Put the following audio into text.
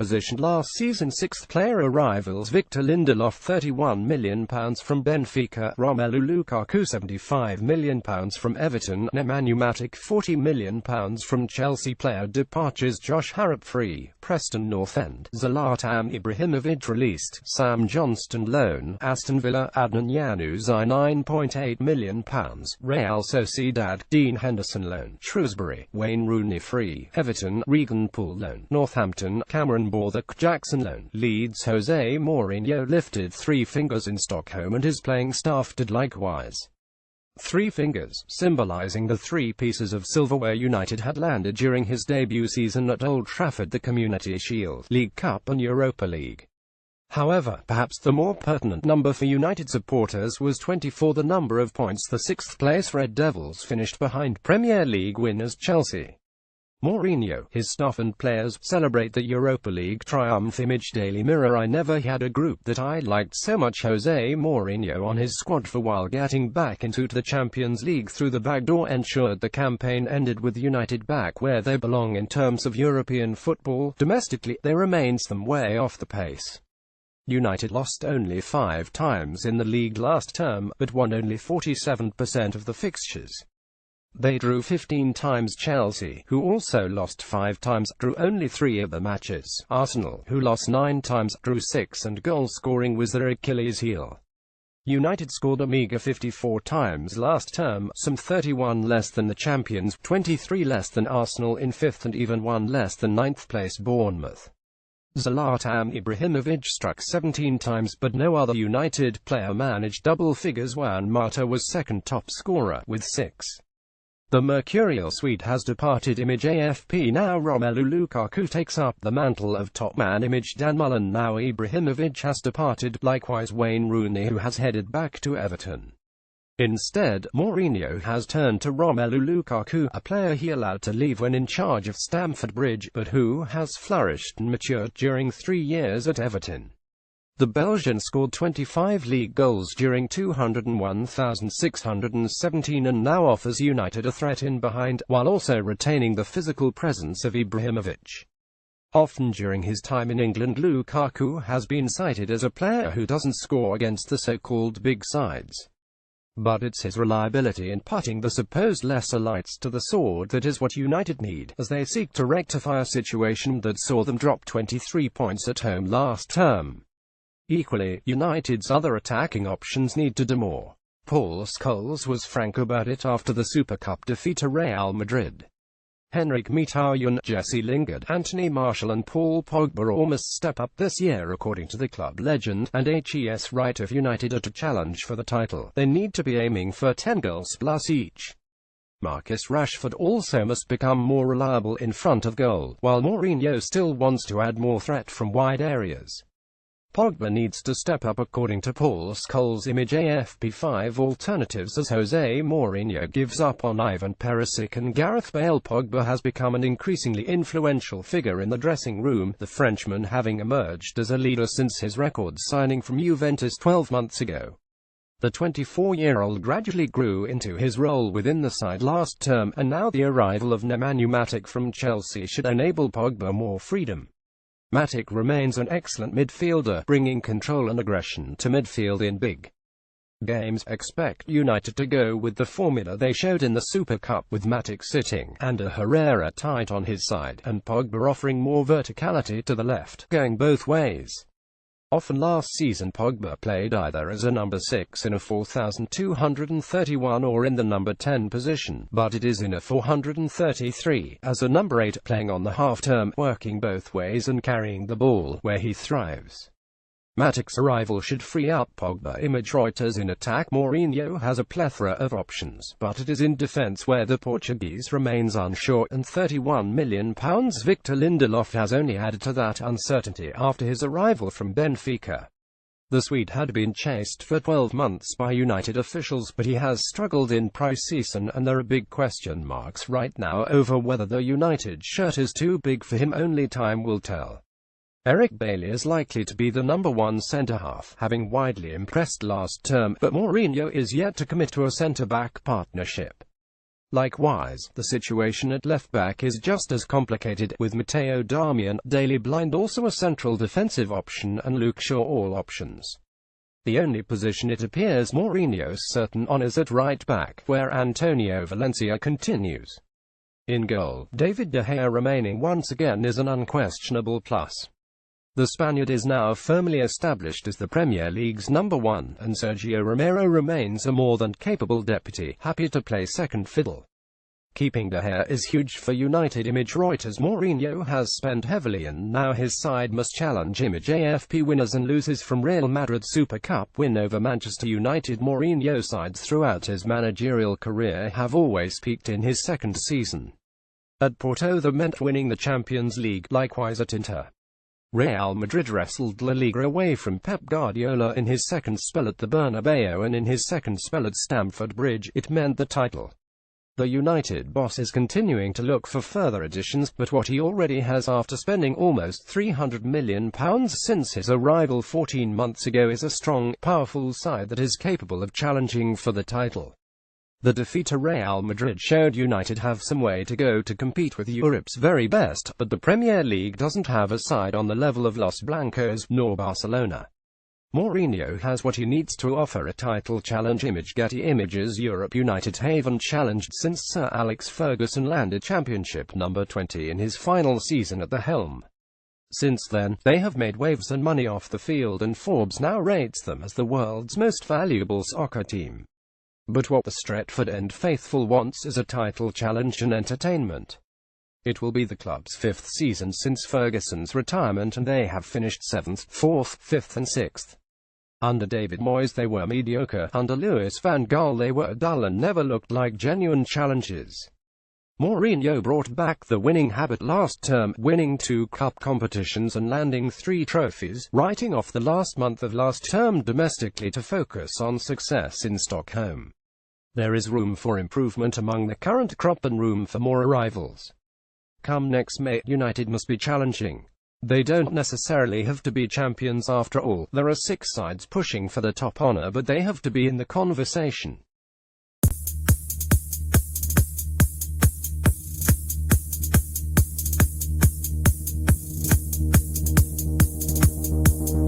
position last season. Sixth player arrivals: Victor Lindelof £31 million from Benfica, Romelu Lukaku £75 million from Everton, Nemanja Matic £40 million from Chelsea. Player departures: Josh Harrop free, Preston North End, Zlatan Ibrahimovic released, Sam Johnston loan, Aston Villa, Adnan Januzaj £9.8 million, Real Sociedad, Dean Henderson loan, Shrewsbury, Wayne Rooney free, Everton, Regan Poole loan, Northampton, Cameron Borthwick Jackson loan, Leeds. Jose Mourinho lifted three fingers in Stockholm and his playing staff did likewise. Three fingers, symbolising the three pieces of silverware United had landed during his debut season at Old Trafford: the Community Shield, League Cup and Europa League. However, perhaps the more pertinent number for United supporters was 24, the number of points the sixth-place Red Devils finished behind Premier League winners Chelsea. Mourinho, his staff and players celebrate the Europa League triumph. Image Daily Mirror: I never had a group that I liked so much. Jose Mourinho on his squad for while getting back into the Champions League through the back door ensured the campaign ended with United back where they belong in terms of European football. Domestically, they remain some way off the pace. United lost only 5 times in the league last term, but won only 47% of the fixtures. They drew 15 times. Chelsea, who also lost 5 times, drew only 3 of the matches. Arsenal, who lost 9 times, drew 6, and goal scoring was their Achilles heel. United scored a meagre 54 times last term, some 31 less than the champions, 23 less than Arsenal in 5th and even 1 less than 9th place Bournemouth. Zlatan Ibrahimovic struck 17 times, but no other United player managed double figures. Juan Mata was second top scorer, with 6. The mercurial Swede has departed. Image AFP: now Romelu Lukaku takes up the mantle of top man. Image Dan Mullen: now Ibrahimovic has departed, likewise Wayne Rooney, who has headed back to Everton. Instead, Mourinho has turned to Romelu Lukaku, a player he allowed to leave when in charge of Stamford Bridge, but who has flourished and matured during 3 years at Everton. The Belgian scored 25 league goals during 201,617 and now offers United a threat in behind, while also retaining the physical presence of Ibrahimovic. Often during his time in England, Lukaku has been cited as a player who doesn't score against the so-called big sides. But it's his reliability in putting the supposed lesser lights to the sword that is what United need, as they seek to rectify a situation that saw them drop 23 points at home last term. Equally, United's other attacking options need to do more. Paul Scholes was frank about it after the Super Cup defeat to Real Madrid. Henrik Mkhitaryan, Jesse Lingard, Anthony Martial and Paul Pogba all must step up this year according to the club legend, and HES right if United are to challenge for the title, they need to be aiming for 10 goals plus each. Marcus Rashford also must become more reliable in front of goal, while Mourinho still wants to add more threat from wide areas. Pogba needs to step up according to Paul Scholes. Image AFP: 5 alternatives as Jose Mourinho gives up on Ivan Perisic and Gareth Bale. Pogba has become an increasingly influential figure in the dressing room, the Frenchman having emerged as a leader since his record signing from Juventus 12 months ago. The 24-year-old gradually grew into his role within the side last term, and now the arrival of Nemanja Matic from Chelsea should enable Pogba more freedom. Matic remains an excellent midfielder, bringing control and aggression to midfield in big games. Expect United to go with the formula they showed in the Super Cup, with Matic sitting, and a Herrera tight on his side, and Pogba offering more verticality to the left, going both ways. Often last season Pogba played either as a number 6 in a 4,231 or in the number 10 position, but it is in a 433, as a number 8, playing on the half-term, working both ways and carrying the ball, where he thrives. Matic's arrival should free up Pogba. Image Reuters: in attack Mourinho has a plethora of options, but it is in defence where the Portuguese remains unsure, and £31 million Victor Lindelof has only added to that uncertainty after his arrival from Benfica. The Swede had been chased for 12 months by United officials, but he has struggled in pre-season, and there are big question marks right now over whether the United shirt is too big for him. Only time will tell. Eric Bailly is likely to be the number 1 centre-half, having widely impressed last term, but Mourinho is yet to commit to a centre-back partnership. Likewise, the situation at left-back is just as complicated, with Matteo Darmian, Daley Blind also a central defensive option and Luke Shaw all options. The only position it appears Mourinho's certain on is at right-back, where Antonio Valencia continues. In goal, David De Gea remaining once again is an unquestionable plus. The Spaniard is now firmly established as the Premier League's number one, and Sergio Romero remains a more than capable deputy, happy to play second fiddle. Keeping De Gea is huge for United image. Reuters Mourinho has spent heavily and now his side must challenge image. AFP winners and losers from Real Madrid Super Cup win over Manchester United. Mourinho sides throughout his managerial career have always peaked in his second season. At Porto that meant winning the Champions League, likewise at Inter. Real Madrid wrestled La Liga away from Pep Guardiola in his second spell at the Bernabeu, and in his second spell at Stamford Bridge, it meant the title. The United boss is continuing to look for further additions, but what he already has after spending almost £300 million since his arrival 14 months ago is a strong, powerful side that is capable of challenging for the title. The defeat to Real Madrid showed United have some way to go to compete with Europe's very best, but the Premier League doesn't have a side on the level of Los Blancos, nor Barcelona. Mourinho has what he needs to offer a title challenge. Image Getty Images Europe. United haven't challenged since Sir Alex Ferguson landed championship number 20 in his final season at the helm. Since then, they have made waves and money off the field, and Forbes now rates them as the world's most valuable soccer team. But what the Stretford End faithful wants is a title challenge and entertainment. It will be the club's fifth season since Ferguson's retirement, and they have finished 7th, 4th, 5th and 6th. Under David Moyes they were mediocre, under Louis van Gaal they were dull and never looked like genuine challenges. Mourinho brought back the winning habit last term, winning 2 cup competitions and landing 3 trophies, writing off the last month of last term domestically to focus on success in Stockholm. There is room for improvement among the current crop and room for more arrivals. Come next May, United must be challenging. They don't necessarily have to be champions after all. There are 6 sides pushing for the top honor, but they have to be in the conversation.